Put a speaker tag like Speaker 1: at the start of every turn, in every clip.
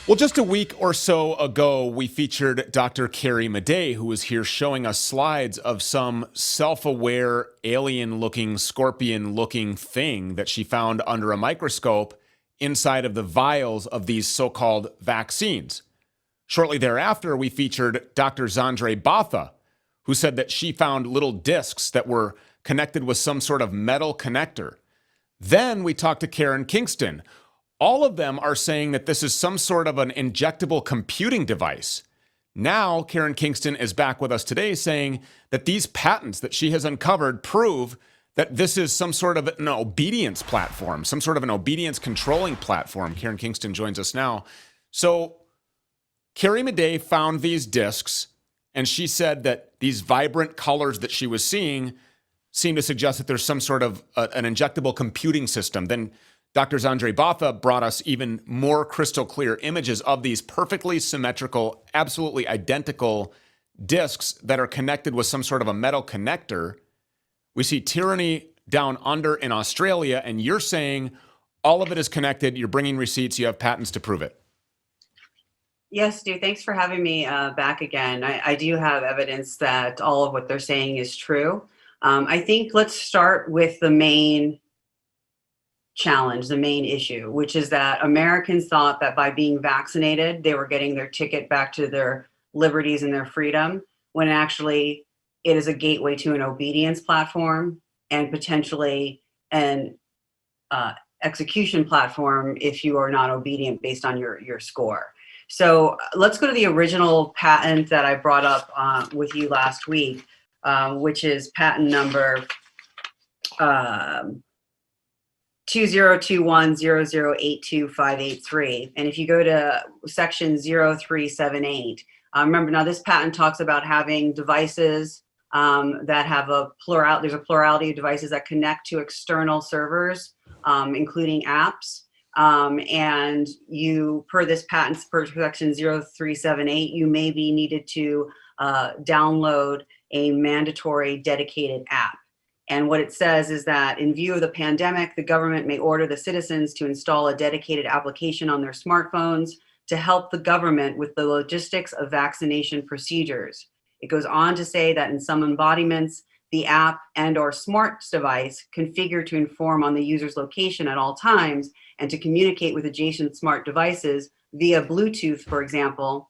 Speaker 1: Well, just a week or so ago, we featured Dr. Carrie Madej, who was here showing us slides of some self aware, alien looking, scorpion looking thing that she found under a microscope inside of the vials of these so called vaccines. Shortly thereafter, we featured Dr. Zandre Botha, who said that she found little discs that were connected with some sort of metal connector. Then we talked to Karen Kingston. All of them are saying that this is some sort of an injectable computing device. Now, Karen Kingston is back with us today saying that these patents that she has uncovered prove that this is some sort of an obedience platform, some sort of an obedience controlling platform. Karen Kingston joins us now. So, Carrie Madej found these discs, and she said that these vibrant colors that she was seeing seem to suggest that there's some sort of an injectable computing system. Then Dr. Zandre Botha brought us even more crystal clear images of these perfectly symmetrical, absolutely identical discs that are connected with some sort of a metal connector. We see tyranny down under in Australia, and you're saying all of it is connected. You're bringing receipts. You have patents to prove it.
Speaker 2: Yes, Stu, thanks for having me back again. I do have evidence that all of what they're saying is true. I think let's start with the main challenge, the main issue, which is that Americans thought that by being vaccinated, they were getting their ticket back to their liberties and their freedom, when actually it is a gateway to an obedience platform and potentially an execution platform if you are not obedient based on your score. So let's go to the original patent that I brought up with you last week, which is patent number 202100825883. And if you go to section 0378, remember now this patent talks about having devices that have there's a plurality of devices that connect to external servers, including apps. And you, per this patent, per section 0378, you may be needed to download a mandatory dedicated app. And what it says is that in view of the pandemic, the government may order the citizens to install a dedicated application on their smartphones to help the government with the logistics of vaccination procedures. It goes on to say that in some embodiments, the app and/or smart device configured to inform on the user's location at all times and to communicate with adjacent smart devices via Bluetooth, for example,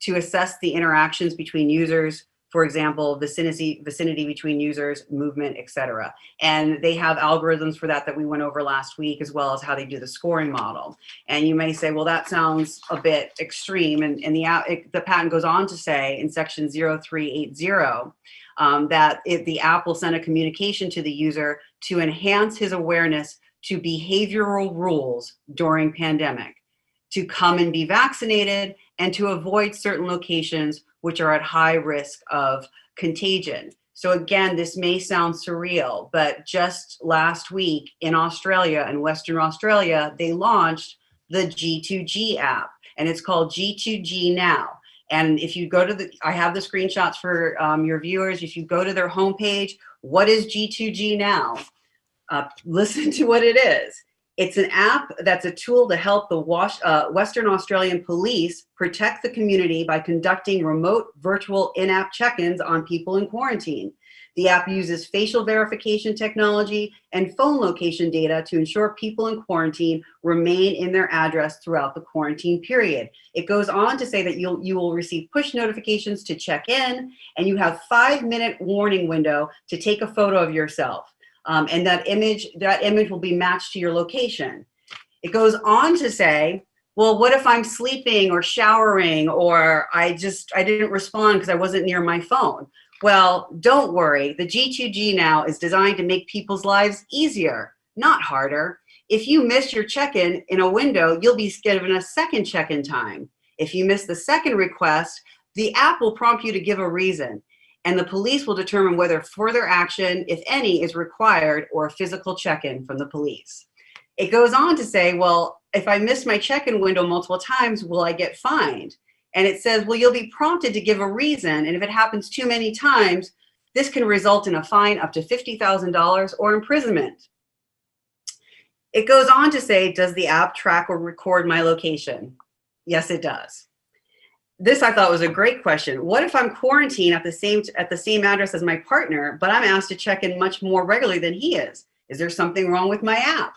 Speaker 2: to assess the interactions between users, for example, vicinity between users, movement, etc. And they have algorithms for that we went over last week, as well as how they do the scoring model. And you may say, well, that sounds a bit extreme. And the patent goes on to say in section 0380 that the app will send a communication to the user to enhance his awareness to behavioral rules during pandemic, to come and be vaccinated, and to avoid certain locations which are at high risk of contagion. So again, this may sound surreal, but just last week in Australia, in Western Australia, they launched the G2G app, and it's called G2G Now. And if you go to I have the screenshots for your viewers. If you go to their homepage, what is G2G Now? Listen to what it is. It's an app that's a tool to help the Western Australian police protect the community by conducting remote virtual in-app check-ins on people in quarantine. The app uses facial verification technology and phone location data to ensure people in quarantine remain in their address throughout the quarantine period. It goes on to say that you will receive push notifications to check in, and you have 5-minute warning window to take a photo of yourself. And that image will be matched to your location. It goes on to say, well, what if I'm sleeping or showering, or I didn't respond because I wasn't near my phone? Well, don't worry. The G2G Now is designed to make people's lives easier, not harder. If you miss your check-in in a window, you'll be given a second check-in time. If you miss the second request, the app will prompt you to give a reason, and the police will determine whether further action, if any, is required, or a physical check-in from the police. It goes on to say, well, if I miss my check-in window multiple times, will I get fined? And it says, well, you'll be prompted to give a reason, and if it happens too many times, this can result in a fine up to $50,000 or imprisonment. It goes on to say, does the app track or record my location? Yes, it does. This I thought was a great question. What if I'm quarantined at the same address as my partner, but I'm asked to check in much more regularly than he is? Is there something wrong with my app?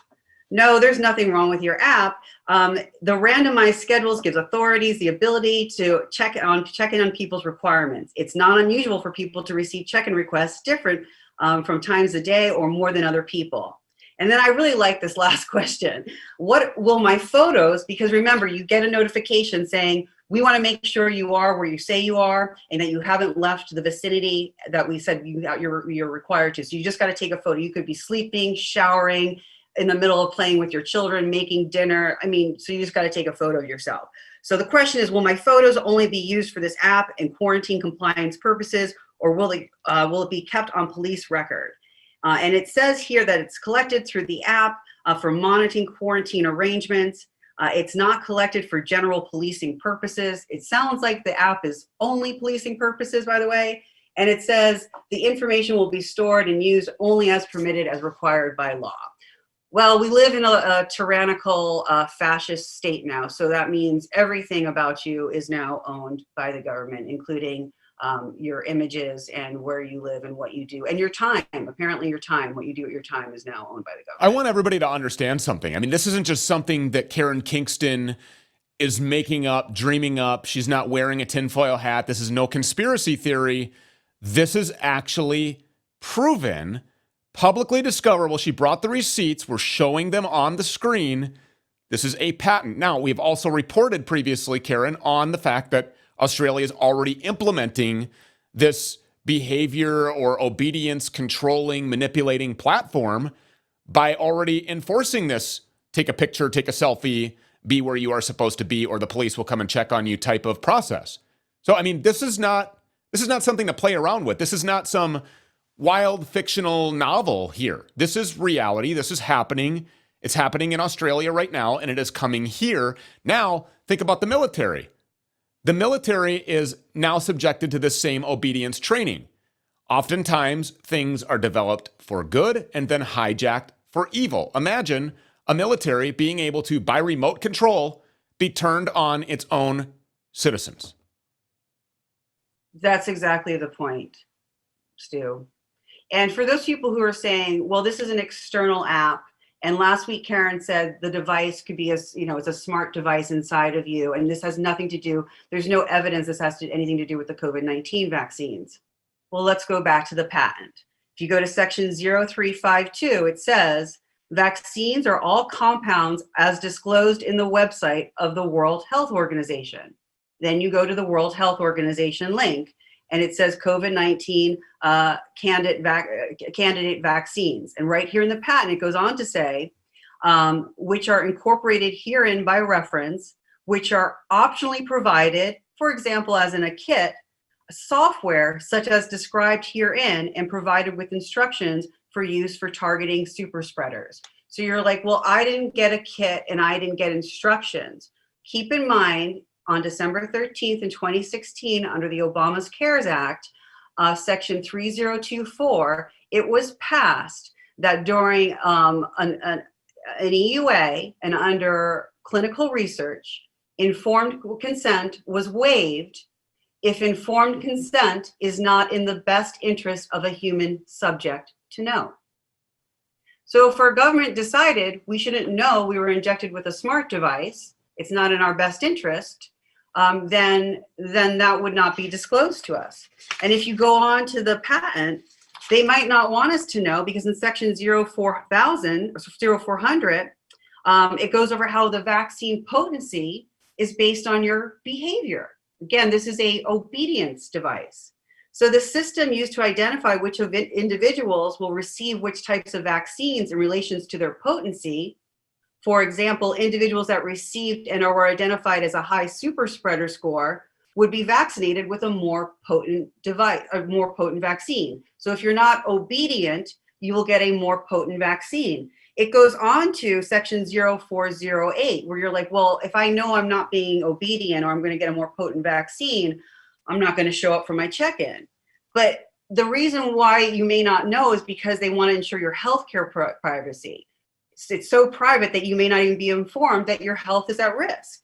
Speaker 2: No, there's nothing wrong with your app. The randomized schedules gives authorities the ability to check in on people's requirements. It's not unusual for people to receive check-in requests different from times a day or more than other people. And then I really like this last question. What will my photos, because remember, you get a notification saying, we want to make sure you are where you say you are and that you haven't left the vicinity that we said you're required to. So you just got to take a photo. You could be sleeping, showering, in the middle of playing with your children, making dinner. I mean, so you just got to take a photo of yourself. So the question is, will my photos only be used for this app and quarantine compliance purposes, or will it be kept on police record? And it says here that it's collected through the app for monitoring quarantine arrangements. It's not collected for general policing purposes. It sounds like the app is only policing purposes, by the way. And it says the information will be stored and used only as permitted as required by law. Well, we live in a tyrannical fascist state now. So that means everything about you is now owned by the government, including your images and where you live and what you do and your time. Apparently your time, what you do at your time is now owned by the government.
Speaker 1: I want everybody to understand something. I mean, this isn't just something that Karen Kingston is making up, dreaming up. She's not wearing a tinfoil hat. This is no conspiracy theory. This is actually proven, publicly discoverable. She brought the receipts. We're showing them on the screen. This is a patent. Now, we've also reported previously, Karen, on the fact that Australia is already implementing this behavior or obedience controlling, manipulating platform by already enforcing this take a picture, take a selfie, be where you are supposed to be, or the police will come and check on you type of process. So, I mean, this is not something to play around with. This is not some wild fictional novel here. This is reality. This is happening. It's happening in Australia right now, and it is coming here. Now, think about the military. The military is now subjected to this same obedience training. Oftentimes, things are developed for good and then hijacked for evil. Imagine a military being able to, by remote control, be turned on its own citizens.
Speaker 2: That's exactly the point, Stu. And for those people who are saying, well, this is an external app, and last week Karen said the device could be it's a smart device inside of you, and this has nothing to do, there's no evidence this has anything to do with the COVID-19 vaccines. Well, let's go back to the patent. If you go to section 0352, it says, vaccines are all compounds as disclosed in the website of the World Health Organization. Then you go to the World Health Organization link, and it says COVID-19 candidate vaccines. And right here in the patent, it goes on to say, which are incorporated herein by reference, which are optionally provided, for example, as in a kit, software such as described herein and provided with instructions for use for targeting super spreaders. So you're like, well, I didn't get a kit and I didn't get instructions. Keep in mind, on December 13th in 2016, under the Obama's CARES Act, section 3024, it was passed that during an EUA and under clinical research, informed consent was waived if informed consent is not in the best interest of a human subject to know. So if our government decided we shouldn't know we were injected with a smart device, it's not in our best interest, then that would not be disclosed to us. And if you go on to the patent, they might not want us to know, because in section 0400, it goes over how the vaccine potency is based on your behavior. Again, this is a obedience device. So the system used to identify which of individuals will receive which types of vaccines in relations to their potency. For example, individuals that received and or were identified as a high super spreader score would be vaccinated with a more potent device, a more potent vaccine. So if you're not obedient, you will get a more potent vaccine. It goes on to section 0408, where you're like, well, if I know I'm not being obedient or I'm going to get a more potent vaccine, I'm not going to show up for my check-in. But the reason why you may not know is because they want to ensure your healthcare privacy. It's so private that you may not even be informed that your health is at risk.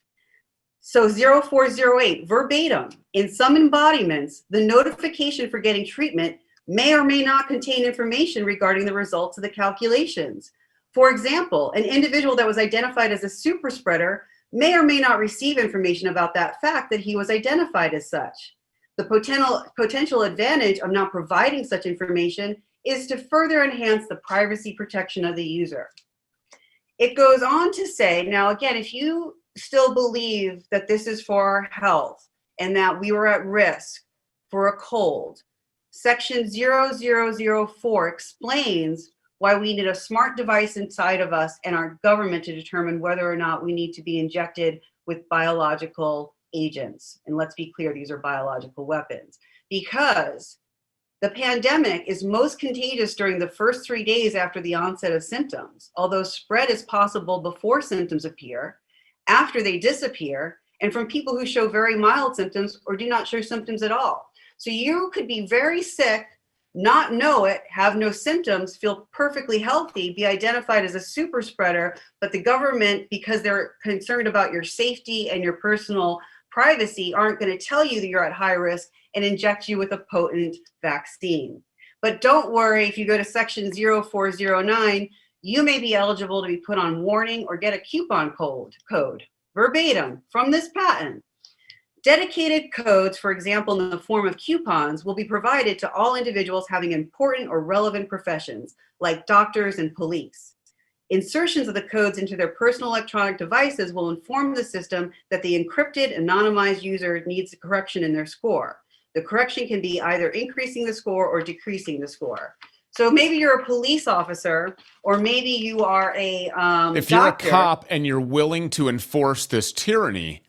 Speaker 2: So 0408, verbatim, in some embodiments, the notification for getting treatment may or may not contain information regarding the results of the calculations. For example, an individual that was identified as a super spreader may or may not receive information about that fact that he was identified as such. The potential advantage of not providing such information is to further enhance the privacy protection of the user. It goes on to say, now again, if you still believe that this is for our health and that we were at risk for a cold, Section 0004 explains why we need a smart device inside of us and our government to determine whether or not we need to be injected with biological agents. And let's be clear, these are biological weapons. Because the pandemic is most contagious during the first 3 days after the onset of symptoms, although spread is possible before symptoms appear, after they disappear, and from people who show very mild symptoms or do not show symptoms at all. So you could be very sick, not know it, have no symptoms, feel perfectly healthy, be identified as a super spreader, but the government, because they're concerned about your safety and your personal privacy, aren't going to tell you that you're at high risk and inject you with a potent vaccine. But don't worry, if you go to Section 0409, you may be eligible to be put on warning or get a coupon code, verbatim, from this patent. Dedicated codes, for example, in the form of coupons, will be provided to all individuals having important or relevant professions, like doctors and police. Insertions of the codes into their personal electronic devices will inform the system that the encrypted, anonymized user needs a correction in their score. The correction can be either increasing the score or decreasing the score. So maybe you're a police officer, or maybe you are a
Speaker 1: If
Speaker 2: doctor.
Speaker 1: you're a cop and you're willing to enforce this tyranny,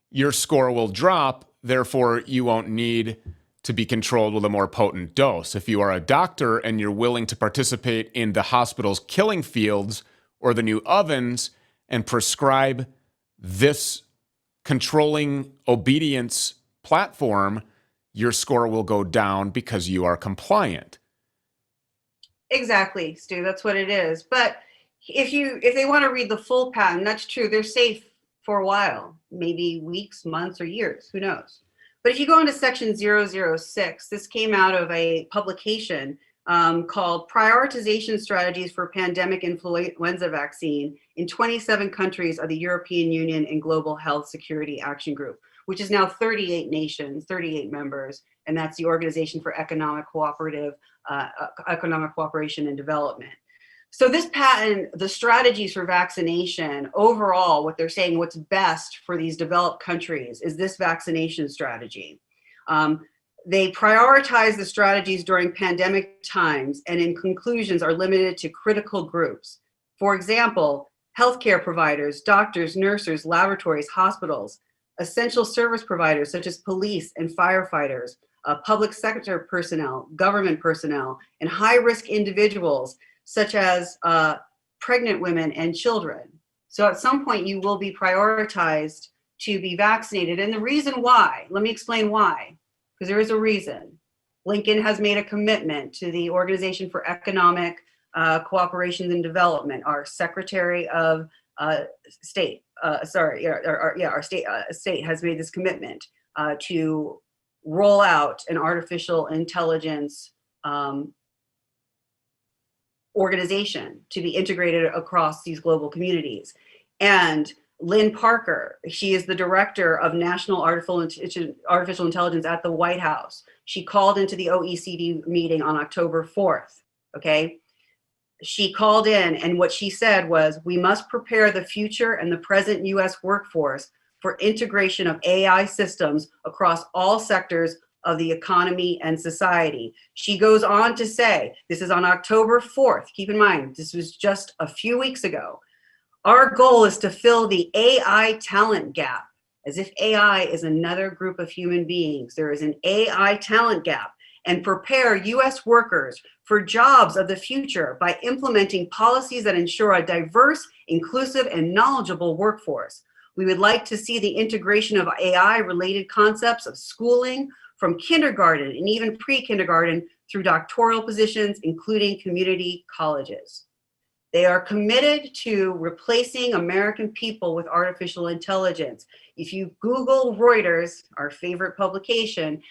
Speaker 1: your score will drop, therefore you won't need to be controlled with a more potent dose. If you are a doctor and you're willing to participate in the hospital's killing fields or the new ovens and prescribe this controlling obedience platform, your score will go down because you are compliant.
Speaker 2: Exactly, Stu, that's what it is. But if they want to read the full patent, that's true. They're safe for a while, maybe weeks, months, or years, who knows? But if you go into Section 006, this came out of a publication called Prioritization Strategies for Pandemic Influenza Vaccine in 27 countries of the European Union and Global Health Security Action Group, which is now 38 nations, 38 members, and that's the Organization for Economic Cooperation and Development. So this patent, the strategies for vaccination, overall, what they're saying, what's best for these developed countries is this vaccination strategy. They prioritize the strategies during pandemic times and in conclusions are limited to critical groups. For example, healthcare providers, doctors, nurses, laboratories, hospitals, essential service providers such as police and firefighters, public sector personnel, government personnel, and high-risk individuals such as pregnant women and children. So at some point you will be prioritized to be vaccinated. And the reason why, let me explain why, because there is a reason. Lincoln has made a commitment to the Organization for Economic Cooperation and Development, our Secretary of State, our state has made this commitment to roll out an artificial intelligence organization to be integrated across these global communities. And Lynn Parker, she is the director of National Artificial Intelligence at the White House. She called into the OECD meeting on October 4th, okay? She called in and what she said was, we must prepare the future and the present US workforce for integration of AI systems across all sectors of the economy and society. She goes on to say, this is on October 4th, keep in mind, this was just a few weeks ago. Our goal is to fill the AI talent gap, as if AI is another group of human beings. There is an AI talent gap, and prepare US workers for jobs of the future by implementing policies that ensure a diverse, inclusive, and knowledgeable workforce. We would like to see the integration of AI-related concepts of schooling from kindergarten and even pre-kindergarten through doctoral positions, including community colleges. They are committed to replacing American people with artificial intelligence. If you Google Reuters, our favorite publication,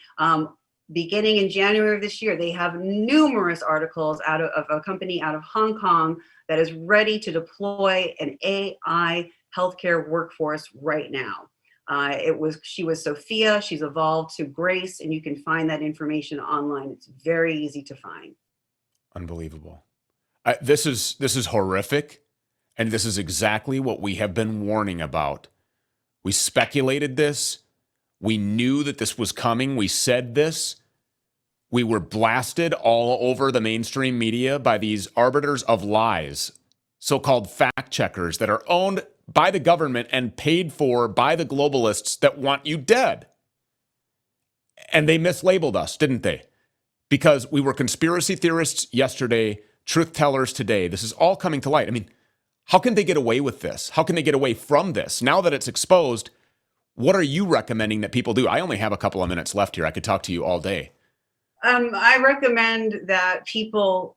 Speaker 2: beginning in January of this year, they have numerous articles out of a company out of Hong Kong that is ready to deploy an AI healthcare workforce right now. She was Sophia, she's evolved to Grace, and you can find that information online. It's very easy to find.
Speaker 1: Unbelievable. This is horrific, and this is exactly what we have been warning about. We speculated this. We knew that this was coming. We said this. We were blasted all over the mainstream media by these arbiters of lies, so-called fact checkers that are owned by the government and paid for by the globalists that want you dead. And they mislabeled us, didn't they? Because we were conspiracy theorists yesterday, truth tellers today. This is all coming to light. I mean, how can they get away with this? How can they get away from this? Now that it's exposed, what are you recommending that people do? I only have a couple of minutes left here. I could talk to you all day.
Speaker 2: I recommend that people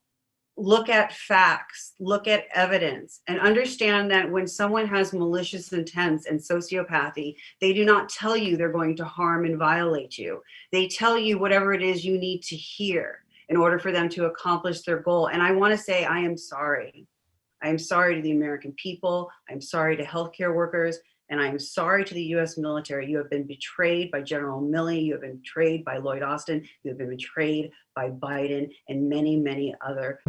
Speaker 2: look at facts, look at evidence, and understand that when someone has malicious intents and sociopathy, they do not tell you they're going to harm and violate you. They tell you whatever it is you need to hear in order for them to accomplish their goal. And I want to say, I am sorry. I am sorry to the American people. I'm sorry to healthcare workers. And I am sorry to the U.S. military. You have been betrayed by General Milley. You have been betrayed by Lloyd Austin. You have been betrayed by Biden and many, many other.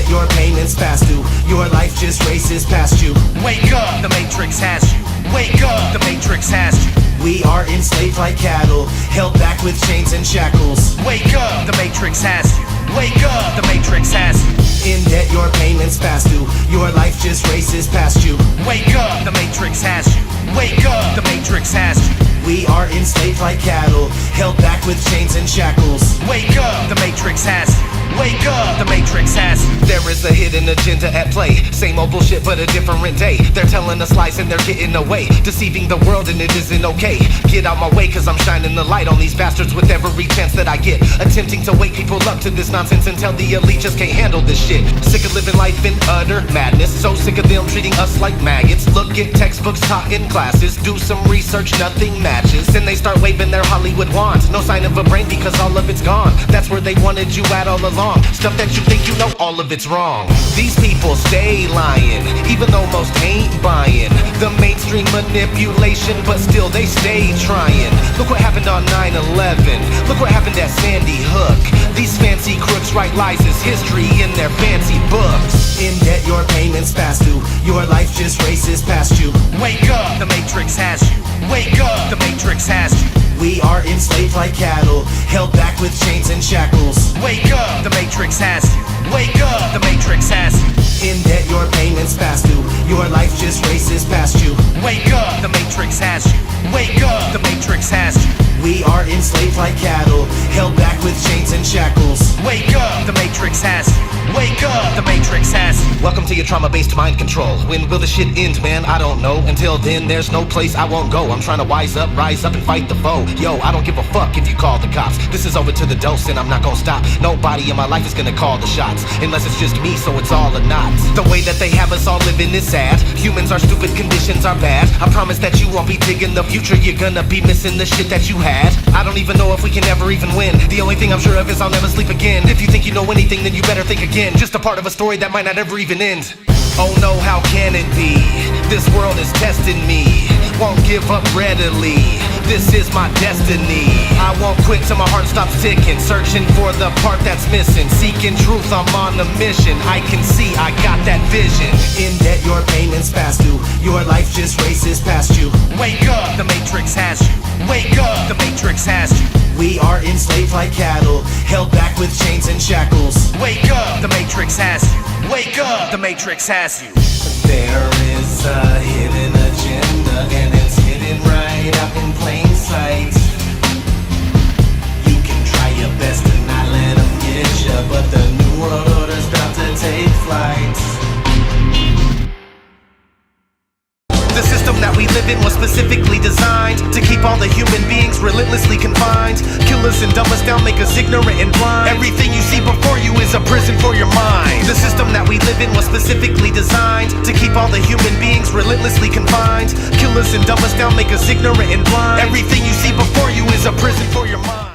Speaker 3: Your payments past due. Your life just races past you. Wake up, the Matrix has you. Wake up, the Matrix has you. We are enslaved like cattle, held back with chains and shackles. Wake up, the Matrix has you. Wake up, the Matrix has you. In debt, your your payments fast due. Your life just races past you. Wake up, the Matrix has you. Wake up, the Matrix has you. We are enslaved like cattle, held back with chains and shackles. Wake up, the Matrix has you. Wake up, the Matrix has you. There is a hidden agenda at play. Same old bullshit but a different day. They're telling us lies and they're getting away, deceiving the world and it isn't okay. Get out my way cause I'm shining the light on these bastards with every chance that I get. Attempting to wake people up to this nonsense and tell the elite just can't handle this shit. Sick of living life in utter madness, so sick of them treating us like maggots. Look at textbooks taught in classes, do some research, nothing matches. Then they start waving their Hollywood wands. No sign of a brain because all of it's gone. That's where they wanted you at all along. Stuff that you think you know, all of it's wrong. These people stay lying, even though most ain't buying the mainstream manipulation, but still they stay trying. Look what happened on 9/11. Look what happened at Sandy Hook. These fancy crooks write lies as history in their fancy books. In debt, your payments fast due. Your life just races past you. Wake up, the Matrix has you. Wake up, the Matrix has you. We are enslaved like cattle, held back with chains and shackles. Wake up, the Matrix has you. Wake up, the Matrix has you. In debt, your payments fast due. Your life just races past you. Wake up, the Matrix has you. Wake up, the Matrix has you. We are enslaved like cattle, held back with chains and shackles. Wake up, the Matrix has you. Wake up, the Matrix has you. Welcome to your trauma-based mind control. When will the shit end, man? I don't know. Until then, there's no place I won't go. I'm trying to wise up, rise up, and fight the foe. Yo, I don't give a fuck if you call the cops. This is over to the dose, and I'm not gonna stop. Nobody in my life is gonna call the shots, unless it's just me, so it's all or not. The way that they have us all living is sad. Humans are stupid, conditions are bad. I promise that you won't be digging the future. You're gonna be missing the shit that you had. I don't even know if we can ever even win. The only thing I'm sure of is I'll never sleep again. If you think you know anything, then you better think again. Just a part of a story that might not ever even end. Oh no, how can it be? This world is testing me. Won't give up readily. This is my destiny. I won't quit till my heart stops ticking. Searching for the part that's missing. Seeking truth, I'm on a mission. I can see, I got that vision. In debt, your payments fast due. Your life just races past you. Wake up, the Matrix has you. Wake up, the Matrix has you. We are enslaved like cattle, held back with chains and shackles. Wake up, the Matrix has you. Wake up, the Matrix has you. There is a hidden agenda, and it's hidden right up in plain sight. You can try your best to not let them get you, but the new world order's about to take flight. The system that we live in was specifically designed to keep all the human beings relentlessly confined. Kill us and dumb us down, make us ignorant and blind. Everything you see before you is a prison for your mind. The system that we live in was specifically designed to keep all the human beings relentlessly confined. Kill us and dumb us down, make us ignorant and blind. Everything you see before you is a prison for your mind.